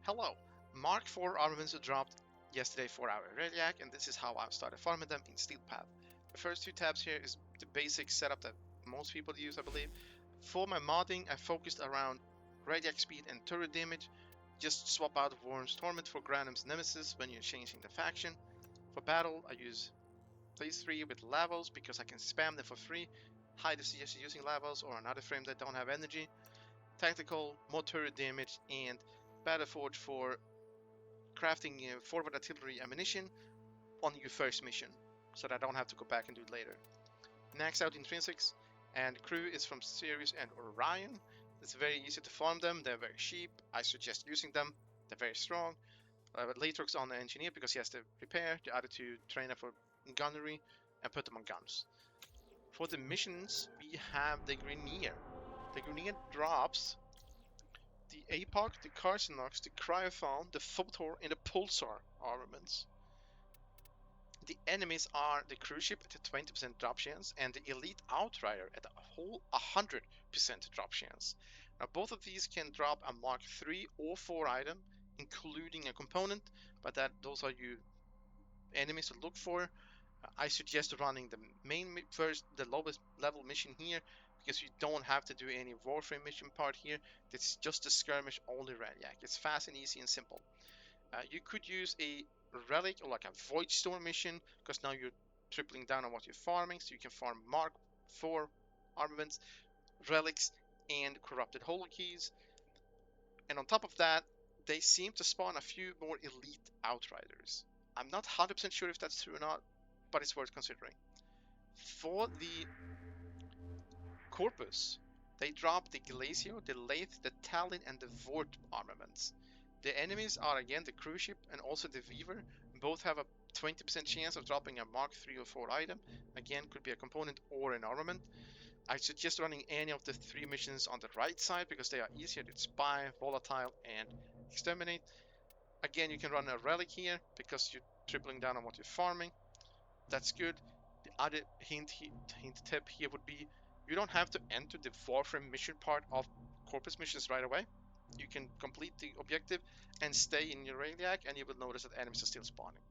Hello, Mark IV armaments were dropped yesterday for our Railjack, and this is how I've started farming them in Steel Path. The first two tabs here is the basic setup that most people use, I believe. For my modding, I focused around Railjack speed and turret damage. Just swap out Worm's Torment for Granum's Nemesis when you're changing the faction. For battle, I use these three with Lavos because I can spam them for free. Highly suggested using Lavos or another frame that don't have energy. Tactical, more turret damage, and Battleforge for crafting forward artillery ammunition on your first mission, so that I don't have to go back and do it later. Max out intrinsics, and crew is from Sirius and Orion. It's very easy to farm them, they're very cheap, I suggest using them, they're very strong. Laithrox on the engineer because he has to repair, the other two trainer for gunnery, and put them on guns. For the missions, we have the Grineer. The Grineer drops the Apoc, the Carcinnox, the Cryophon, the Photor, and the Pulsar armaments. The enemies are the Crewship at a 20% drop chance and the Elite Outrider at a whole 100% drop chance. Now both of these can drop a Mark 3 or 4 item, including a component, but those are you enemies to look for. I suggest running the lowest level mission here, because you don't have to do any warframe mission part here. It's just a skirmish only Railjack. It's fast and easy and simple. You could use a relic or like a void storm mission, because now you're tripling down on what you're farming, so you can farm Mark 4 armaments, relics, and corrupted holokeys. And on top of that, they seem to spawn a few more elite outriders. I'm not 100% sure if that's true or not, but it's worth considering. For the Corpus, they drop the Glazio, the Laith, the Talyn, and the Vort armaments. The enemies are again the Crewship and also the Weaver. Both have a 20% chance of dropping a Mark 3 or 4 item. Again, could be a component or an armament. I suggest running any of the 3 missions on the right side because they are easier to spy, volatile, and exterminate. Again, you can run a relic here because you're tripling down on what you're farming. That's good. The other hint tip here would be you don't have to enter the Warframe mission part of Corpus missions right away. You can complete the objective and stay in your Railjack, and you will notice that enemies are still spawning.